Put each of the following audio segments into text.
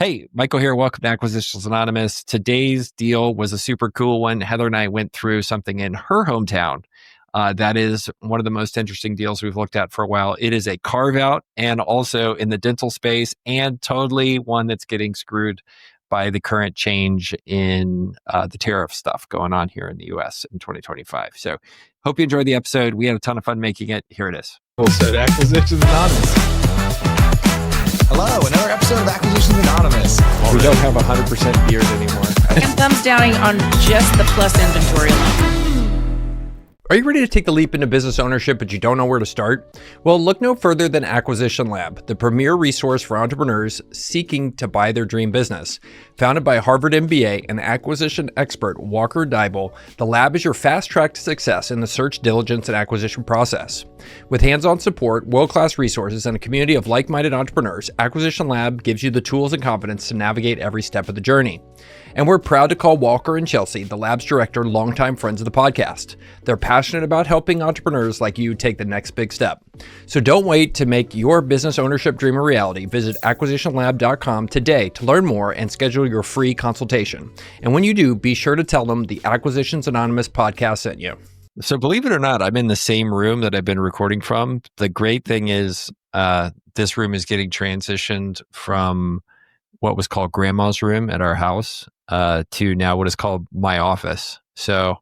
Hey, Michael here. Welcome to Acquisitions Anonymous. Today's deal was a super cool one. Heather and I went through something in her hometown. That is one of the most interesting deals we've looked at for a while. It is a carve-out and also in the dental space, and totally one that's getting screwed by the current change in the tariff stuff going on here in the US in 2025. So hope you enjoyed the episode. We had a ton of fun making it. Here it is. So Acquisitions Anonymous. Hello, another episode of Acquisitions Anonymous. We don't have 100% beard anymore. And thumbs downing on just the plus inventory line. Are you ready to take the leap into business ownership, but you don't know where to start? Well, look no further than Acquisition Lab, the premier resource for entrepreneurs seeking to buy their dream business. Founded by Harvard MBA and acquisition expert Walker Deibel, the lab is your fast track to success in the search, diligence, and acquisition process. With hands-on support, world-class resources, and a community of like-minded entrepreneurs, Acquisition Lab gives you the tools and confidence to navigate every step of the journey. And we're proud to call Walker and Chelsea, the lab's director, longtime friends of the podcast. They're passionate about helping entrepreneurs like you take the next big step. So don't wait to make your business ownership dream a reality. Visit acquisitionlab.com today to learn more and schedule your free consultation. And when you do, be sure to tell them the Acquisitions Anonymous podcast sent you. So believe it or not, I'm in the same room that I've been recording from. The great thing is this room is getting transitioned from what was called grandma's room at our house to now what is called my office. So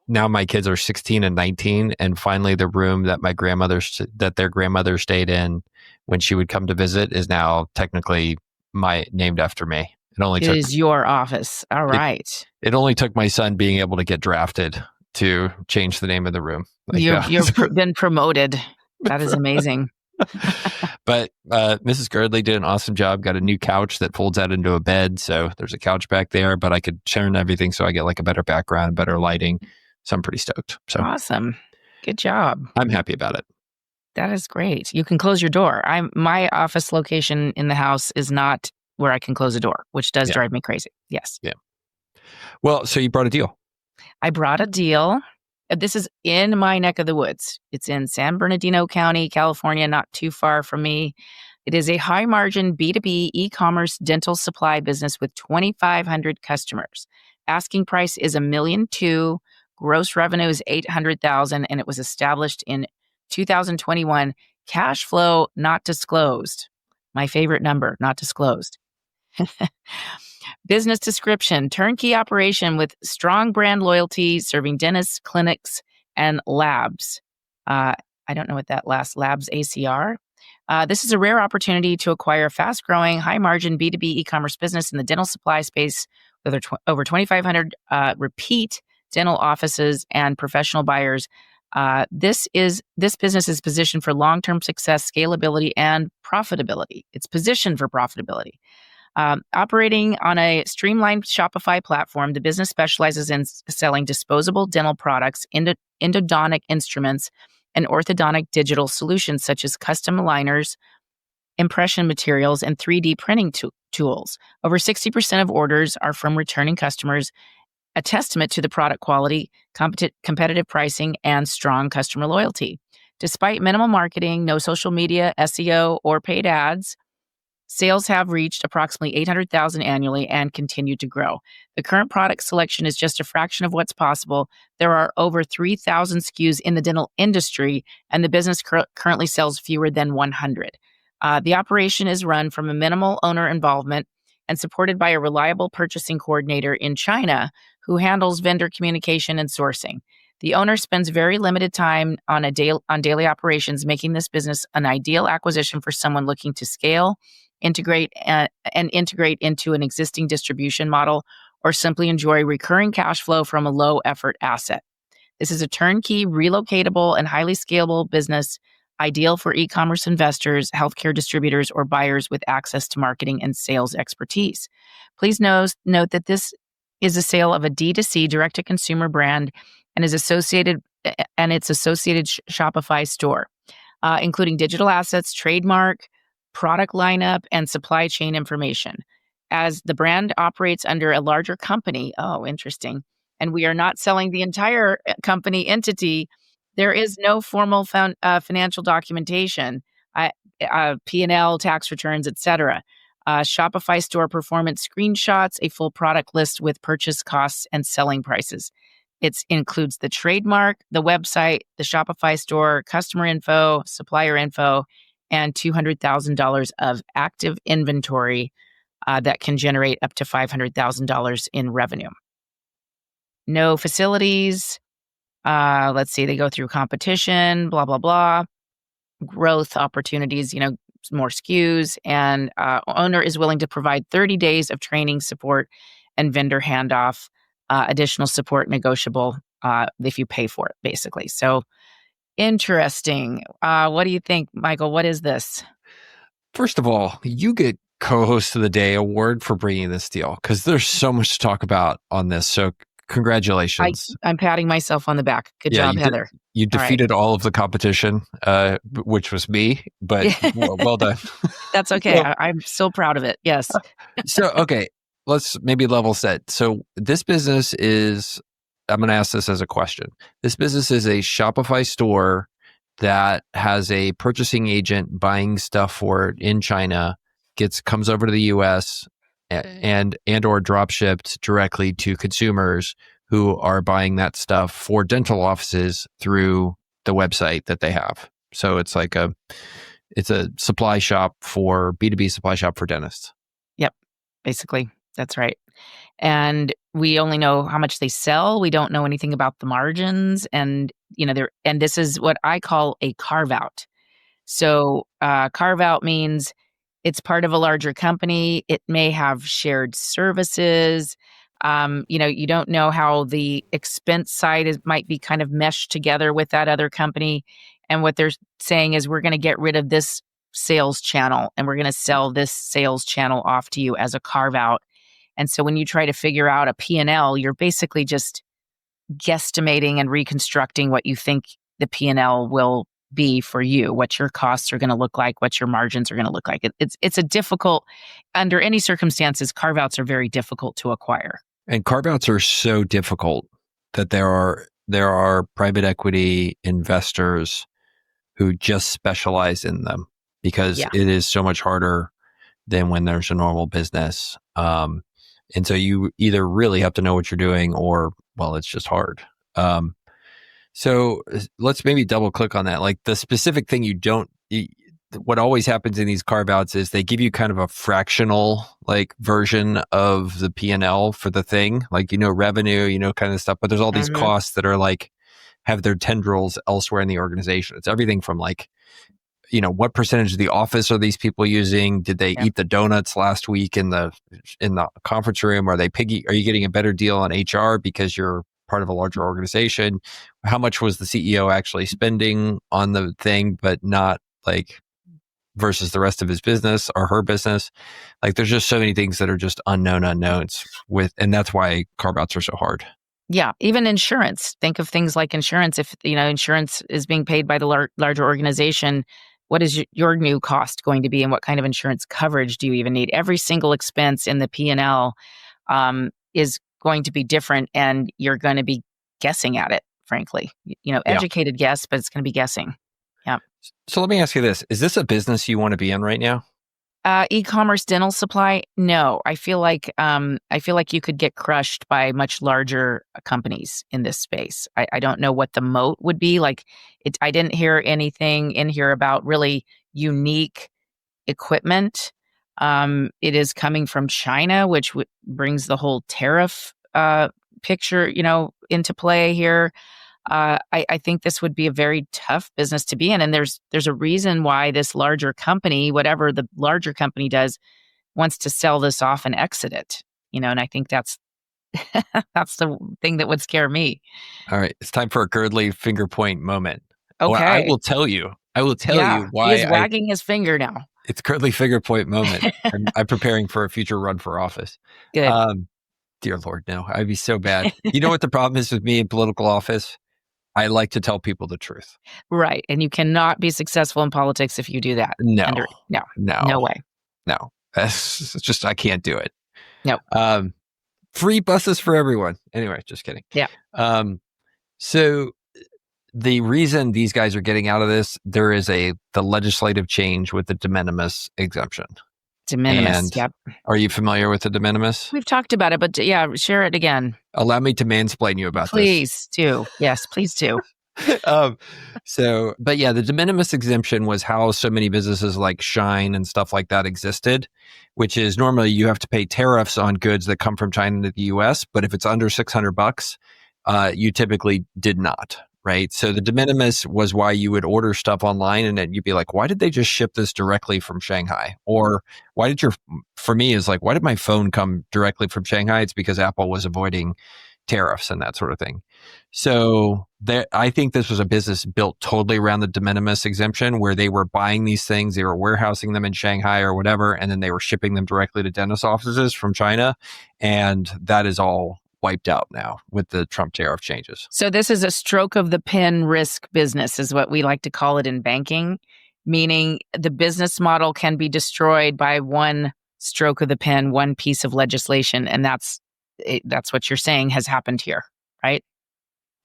now my kids are 16 and 19, and finally the room that their grandmother stayed in when she would come to visit is now technically named after me. It is your office. All right. It only took my son being able to get drafted to change the name of the room. You've been promoted. That is amazing. But Mrs. Girdley did an awesome job. Got a new couch that folds out into a bed. So there's a couch back there, but I could turn everything so I get like a better background, better lighting. So I'm pretty stoked. So awesome. Good job. I'm happy about it. That is great. You can close your door. My office location in the house is not where I can close a door, which does drive me crazy. Yes. Yeah. Well, so you brought a deal. I brought a deal. This is in my neck of the woods. It's in San Bernardino County, California, not too far from me. It is a high-margin B2B e-commerce dental supply business with 2,500 customers. Asking price is $1.2 million. Gross revenue is $800,000, and it was established in 2021. Cash flow not disclosed. My favorite number, not disclosed. Business description: turnkey operation with strong brand loyalty, serving dentists, clinics, and labs. I don't know what that last labs ACR. This is a rare opportunity to acquire a fast-growing, high-margin B2B e-commerce business in the dental supply space with over 2,500 repeat dental offices and professional buyers. This business is positioned for long-term success, scalability, and profitability. It's positioned for profitability. Operating on a streamlined Shopify platform, the business specializes in selling disposable dental products, endodontic instruments, and orthodontic digital solutions such as custom aligners, impression materials, and 3D printing tools. Over 60% of orders are from returning customers, a testament to the product quality, competitive pricing, and strong customer loyalty. Despite minimal marketing, no social media, SEO, or paid ads, sales have reached approximately $800,000 annually and continue to grow. The current product selection is just a fraction of what's possible. There are over 3,000 SKUs in the dental industry, and the business currently sells fewer than 100. The operation is run from a minimal owner involvement and supported by a reliable purchasing coordinator in China who handles vendor communication and sourcing. The owner spends very limited time on daily operations, making this business an ideal acquisition for someone looking to scale, integrate into an existing distribution model, or simply enjoy recurring cash flow from a low-effort asset. This is a turnkey, relocatable, and highly scalable business, ideal for e-commerce investors, healthcare distributors, or buyers with access to marketing and sales expertise. Please note that this is a sale of a D2C, direct-to-consumer brand, and its associated Shopify store, including digital assets, trademark, product lineup, and supply chain information. As the brand operates under a larger company, interesting, and we are not selling the entire company entity, there is no formal financial documentation, P&L, tax returns, etc. Shopify store performance screenshots, a full product list with purchase costs and selling prices. It includes the trademark, the website, the Shopify store, customer info, supplier info, and $200,000 of active inventory that can generate up to $500,000 in revenue. No facilities. Let's see, they go through competition, blah, blah, blah. Growth opportunities, more SKUs, and owner is willing to provide 30 days of training, support, and vendor handoff. Additional support negotiable if you pay for it, basically. So interesting. What do you think, Michael? What is this? First of all, you get co-host of the day award for bringing this deal because there's so much to talk about on this. So congratulations. I'm patting myself on the back. Good job, Heather. You defeated all of the competition, which was me, but well done. That's okay. I'm so proud of it. Yes. So, okay, let's maybe level set. So this business is, I'm going to ask this as a question. This business is a Shopify store that has a purchasing agent buying stuff for it in China, comes over to the US and or drop shipped directly to consumers who are buying that stuff for dental offices through the website that they have. So it's like it's a supply shop for B2B supply shop for dentists. Yep. Basically, that's right. And we only know how much they sell. We don't know anything about the margins. And, and this is what I call a carve-out. So carve-out means it's part of a larger company. It may have shared services. You don't know how the expense side might be kind of meshed together with that other company. And what they're saying is we're going to get rid of this sales channel and we're going to sell this sales channel off to you as a carve-out. And so when you try to figure out a P&L, you're basically just guesstimating and reconstructing what you think the P&L will be for you, what your costs are going to look like, what your margins are going to look like. It's a difficult, under any circumstances, carve-outs are very difficult to acquire. And carve-outs are so difficult that there are private equity investors who just specialize in them because it is so much harder than when there's a normal business. And so you either really have to know what you're doing or, well, it's just hard. So let's maybe double click on that. Like the specific thing what always happens in these carve-outs is they give you kind of a fractional version of the P&L for the thing, revenue, kind of stuff. But there's all these costs that are have their tendrils elsewhere in the organization. It's everything from what percentage of the office are these people using? Did they eat the donuts last week in the conference room? Are you getting a better deal on HR because you're part of a larger organization? How much was the CEO actually spending on the thing, but not versus the rest of his business or her business? There's just so many things that are just unknown unknowns and that's why carve-outs are so hard. Yeah. Even insurance. Think of things like insurance. If, insurance is being paid by the larger organization, what is your new cost going to be and what kind of insurance coverage do you even need? Every single expense in the P&L is going to be different and you're going to be guessing at it, frankly. Educated guess, but it's going to be guessing. Yeah. So let me ask you this. Is this a business you want to be in right now? E-commerce dental supply? No. I feel like you could get crushed by much larger companies in this space. I don't know what the moat would be. I didn't hear anything in here about really unique equipment. It is coming from China, which brings the whole tariff picture, into play here. I think this would be a very tough business to be in. And there's a reason why this larger company, whatever the larger company does, wants to sell this off and exit it. And I think that's the thing that would scare me. All right. It's time for a Girdley finger point moment. Okay. Well, I will tell you why. He is wagging his finger now. It's Girdley finger point moment. I'm preparing for a future run for office. Good. Dear Lord, no. I'd be so bad. You know what the problem is with me in political office? I like to tell people the truth. Right. And you cannot be successful in politics if you do that. No way. No. That's just, I can't do it. No. Free buses for everyone. Anyway, just kidding. Yeah. So the reason these guys are getting out of this, there is the legislative change with the de minimis exemption. De minimis. And Yep. are you familiar with the de minimis? We've talked about it, but yeah, share it again. Allow me to mansplain you about this. Please do. Yes, please do. But yeah, the de minimis exemption was how so many businesses like Shine and stuff like that existed, which is normally you have to pay tariffs on goods that come from China to the US, but if it's under $600, you typically did not, right? So the de minimis was why you would order stuff online and then you'd be like, why did they just ship this directly from Shanghai? Or for me is like, why did my phone come directly from Shanghai? It's because Apple was avoiding tariffs and that sort of thing. So I think this was a business built totally around the de minimis exemption where they were buying these things, they were warehousing them in Shanghai or whatever, and then they were shipping them directly to dentist offices from China. And that is all wiped out now with the Trump tariff changes. So this is a stroke of the pen risk business is what we like to call it in banking, meaning the business model can be destroyed by one stroke of the pen, one piece of legislation. And that's what you're saying has happened here, right?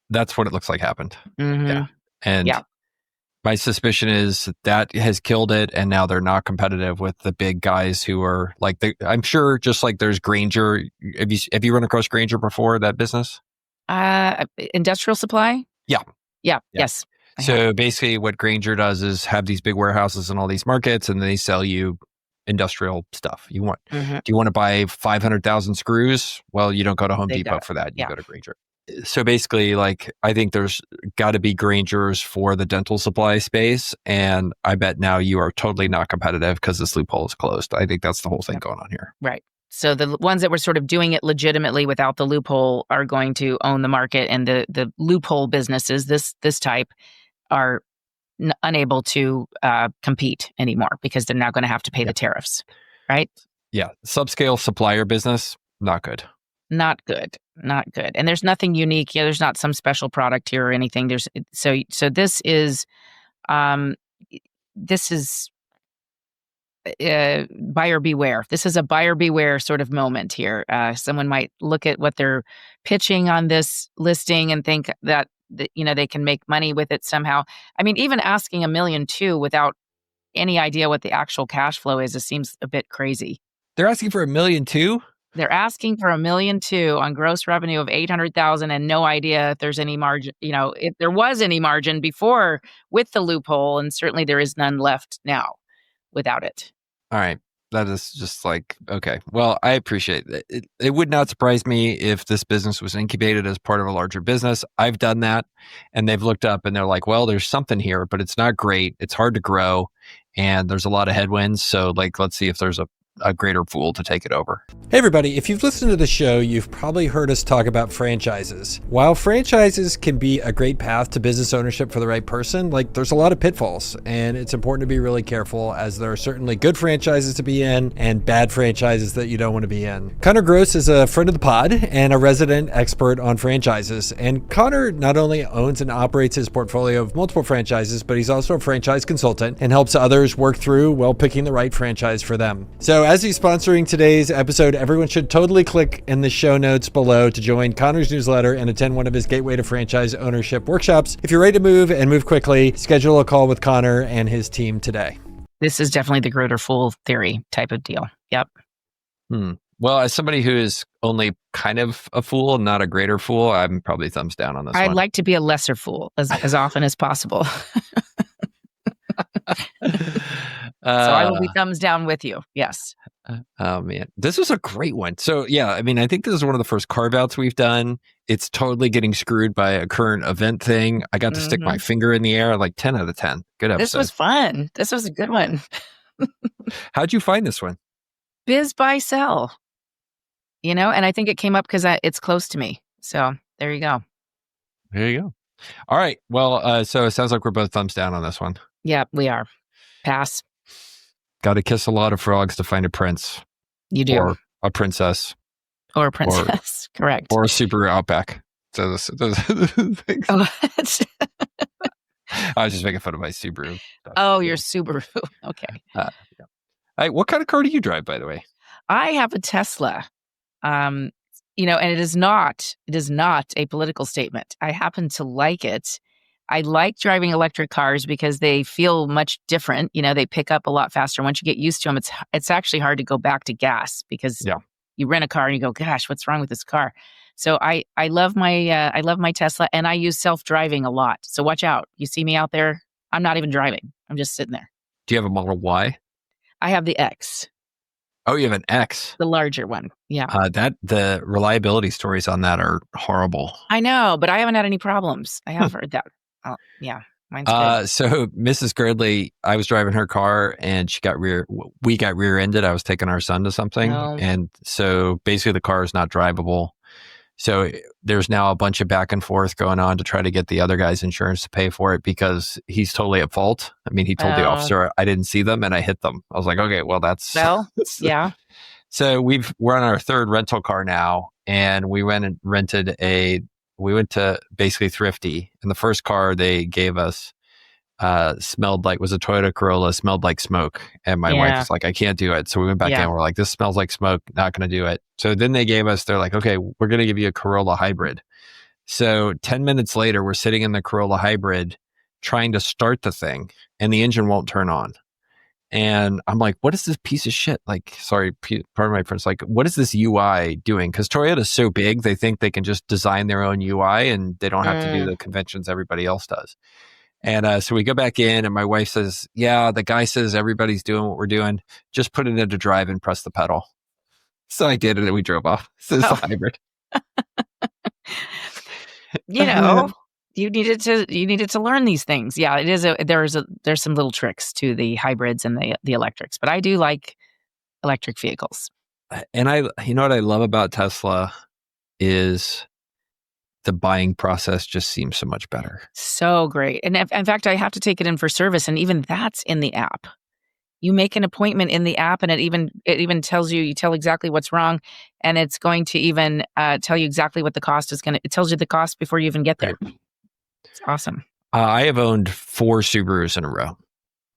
That's what it looks like happened. Mm-hmm. Yeah. And my suspicion is that has killed it. And now they're not competitive with the big guys who are like, I'm sure just like there's Grainger. Have you run across Grainger before, that business? Industrial supply? Yeah. Yes. So basically what Grainger does is have these big warehouses in all these markets and they sell you industrial stuff. Do you want to buy 500,000 screws? Well, you don't go to Home Depot for that. You go to Grainger. So basically, like, I think there's got to be Graingers for the dental supply space. And I bet now you are totally not competitive because this loophole is closed. I think that's the whole thing going on here. Right. So the ones that were sort of doing it legitimately without the loophole are going to own the market. And the loophole businesses, this type, are unable to compete anymore because they're now going to have to pay the tariffs. Right? Yeah. Subscale supplier business, not good. Not good. And there's nothing unique. There's not some special product here or anything. So this is buyer beware. This is a buyer beware sort of moment here. Someone might look at what they're pitching on this listing and think that they can make money with it somehow. I mean, even asking $1.2 million without any idea what the actual cash flow is, it seems a bit crazy. They're asking for $1.2 million? They're asking for $1.2 million on gross revenue of $800,000 and no idea if there's any margin, if there was any margin before with the loophole, and certainly there is none left now without it. All right. That is just like, okay. Well, I appreciate it. It would not surprise me if this business was incubated as part of a larger business. I've done that and they've looked up and they're like, well, there's something here, but it's not great. It's hard to grow and there's a lot of headwinds. So like, let's see if there's a greater fool to take it over. Hey everybody, if you've listened to the show, you've probably heard us talk about franchises. While franchises can be a great path to business ownership for the right person, there's a lot of pitfalls and it's important to be really careful as there are certainly good franchises to be in and bad franchises that you don't want to be in. Connor Gross is a friend of the pod and a resident expert on franchises. And Connor not only owns and operates his portfolio of multiple franchises, but he's also a franchise consultant and helps others work through, picking the right franchise for them. So as he's sponsoring today's episode, everyone should totally click in the show notes below to join Connor's newsletter and attend one of his Gateway to Franchise Ownership workshops. If you're ready to move and move quickly, schedule a call with Connor and his team today. This is definitely the greater fool theory type of deal. Yep. Well, as somebody who is only kind of a fool, not a greater fool, I'm probably thumbs down on this one. I'd like to be a lesser fool as often as possible. So I will be thumbs down with you. Yes. Oh man, this was a great one. So yeah, I mean, I think this is one of the first carve-outs we've done. It's totally getting screwed by a current event thing. I got to stick my finger in the air, 10 out of 10. Good episode. This was fun. This was a good one. How'd you find this one? Biz, buy, sell. And I think it came up because it's close to me. So there you go. There you go. All right. Well, so it sounds like we're both thumbs down on this one. Yeah, we are. Pass. Got to kiss a lot of frogs to find a prince. You do. Or a princess. Or a princess. Correct. Or a Subaru Outback. So those things. Oh, I was just making fun of my Subaru. Oh, your Subaru. Okay. Yeah. What kind of car do you drive, by the way? I have a Tesla. And it is not a political statement. I happen to like it. I like driving electric cars because they feel much different. They pick up a lot faster. Once you get used to them, it's actually hard to go back to gas because you rent a car and you go, gosh, what's wrong with this car? So I love my Tesla, and I use self-driving a lot. So watch out. You see me out there, I'm not even driving. I'm just sitting there. Do you have a Model Y? I have the X. Oh, you have an X. The larger one. Yeah. The reliability stories on that are horrible. I know, but I haven't had any problems. I have heard that. Yeah. Mine's good. So Mrs. Girdley, I was driving her car and we got rear-ended. I was taking our son to something. Oh. And so basically the car is not drivable. So there's now a bunch of back and forth going on to try to get the other guy's insurance to pay for it because he's totally at fault. I mean, he told the officer I didn't see them and I hit them. I was like, okay, well, yeah. So we're on our third rental car now, and we went to basically Thrifty, and the first car they gave us was a Toyota Corolla, smelled like smoke. And my wife was like, I can't do it. So we went back in. We're like, this smells like smoke. Not going to do it. So then they're like, okay, we're going to give you a Corolla hybrid. So 10 minutes later, we're sitting in the Corolla hybrid trying to start the thing and the engine won't turn on. And I'm like, what is this piece of shit? Like, sorry, pardon my French. Like, what is this UI doing? Because Toyota's so big, they think they can just design their own UI and they don't have to do the conventions everybody else does. And so we go back in and my wife says, yeah, the guy says everybody's doing what we're doing. Just put it into drive and press the pedal. So I did it and we drove off. So it's a hybrid. You needed to learn these things. Yeah, it is there's some little tricks to the hybrids and the electrics, but I do like electric vehicles. And what I love about Tesla is the buying process just seems so much better. So great. And in fact, I have to take it in for service, and even that's in the app. You make an appointment in the app, and it even tells you tell exactly what's wrong, and it's going to even tell you exactly what the cost is it tells you the cost before you even get there. Right. It's awesome. I have owned 4 Subarus in a row,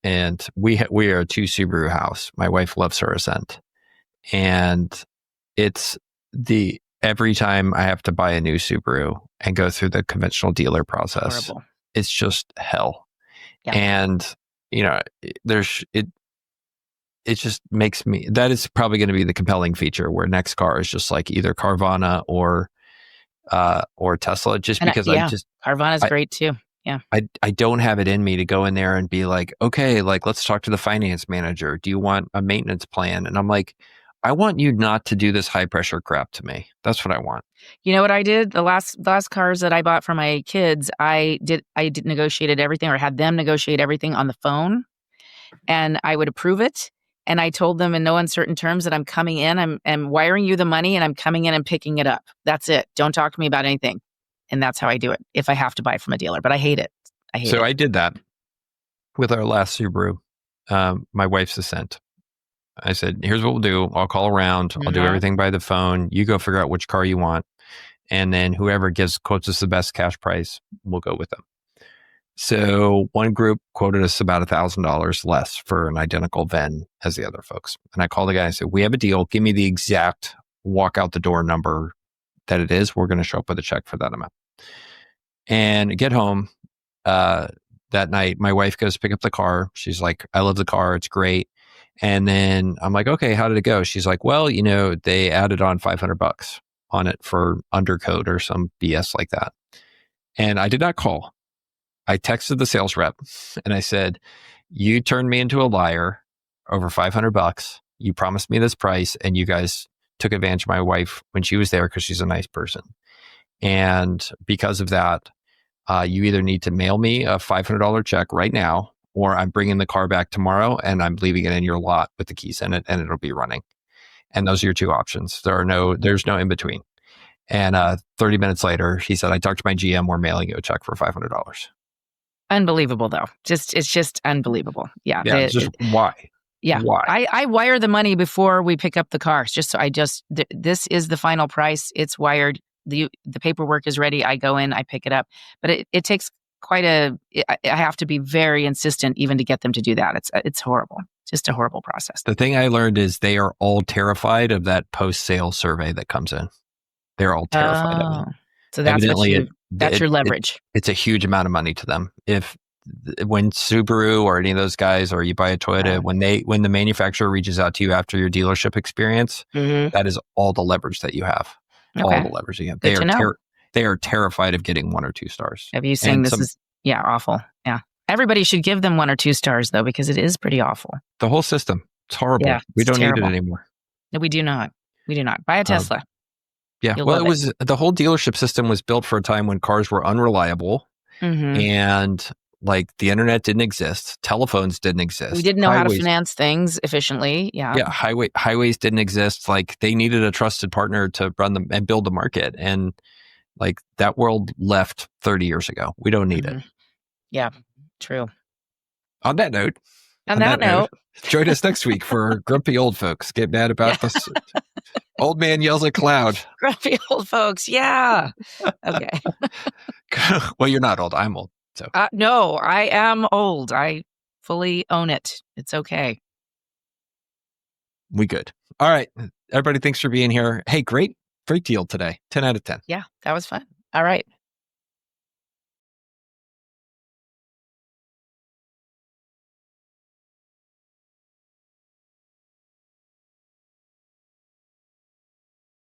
and we are a 2 Subaru house. My wife loves her Ascent, and it's every time I have to buy a new Subaru and go through the conventional dealer process, it's just hell. Yeah. And it just makes me, that is probably going to be the compelling feature where next car is just like either Carvana or Tesla, just because Carvana's great too. Yeah. I don't have it in me to go in there and be like, okay, like let's talk to the finance manager. Do you want a maintenance plan? And I'm like, I want you not to do this high pressure crap to me. That's what I want. You know what I did? The last cars that I bought for my kids, I negotiated everything, or had them negotiate everything on the phone, and I would approve it. And I told them in no uncertain terms that I'm coming in, I'm wiring you the money, and I'm coming in and picking it up. That's it. Don't talk to me about anything. And that's how I do it if I have to buy from a dealer. But I hate it. So I did that with our last Subaru, my wife's Ascent. I said, here's what we'll do. I'll call around. Mm-hmm. I'll do everything by the phone. You go figure out which car you want. And then whoever quotes us the best cash price, we'll go with them. So one group quoted us about $1,000 less for an identical VIN as the other folks. And I called the guy and I said, we have a deal. Give me the exact walk out the door number that it is. We're going to show up with a check for that amount. And get home that night, my wife goes to pick up the car. She's like, I love the car. It's great. And then I'm like, okay, how did it go? She's like, well, they added on $500 on it for undercoat or some BS like that. And I did not call. I texted the sales rep and I said, you turned me into a liar over $500. You promised me this price and you guys took advantage of my wife when she was there because she's a nice person. And because of that, you either need to mail me a $500 check right now, or I'm bringing the car back tomorrow and I'm leaving it in your lot with the keys in it and it'll be running. And those are your 2 options. There's no in between. And 30 minutes later, he said, I talked to my GM, we're mailing you a check for $500. Unbelievable though. It's just unbelievable. Yeah. Why? Yeah. Why? I wire the money before we pick up the cars. This is the final price. It's wired. The paperwork is ready. I go in, I pick it up. But it takes I have to be very insistent even to get them to do that. It's horrible. Just a horrible process. The thing I learned is they are all terrified of that post-sale survey that comes in. They're all terrified of it. So that's evidently That's your leverage. It's a huge amount of money to them. When Subaru or any of those guys, or you buy a Toyota, when the manufacturer reaches out to you after your dealership experience, that is all the leverage that you have. Okay. All the leverage you have. Good to know. They are terrified of getting 1 or 2 stars. Have you seen this is awful. Yeah. Everybody should give them 1 or 2 stars though, because it is pretty awful. The whole system. It's horrible. Yeah, We it's don't terrible. need it anymore. No, we do not. We do not. Buy a Tesla. Yeah. You'll Well, love it was the whole dealership system was built for a time when cars were unreliable and like the internet didn't exist, telephones didn't exist. We didn't know how to finance things efficiently. Yeah. Yeah. Highways didn't exist. Like they needed a trusted partner to run them and build the market. And like that world left 30 years ago. We don't need it. Yeah. True. On that note. On that note. Join us next week for Grumpy Old Folks Get Mad About this. Old Man Yells at Cloud. Grumpy old folks. Yeah. Okay. Well, you're not old. I'm old. So no, I am old. I fully own it. It's okay. We good. All right. Everybody, thanks for being here. Hey, great deal today. 10 out of 10. Yeah, that was fun. All right.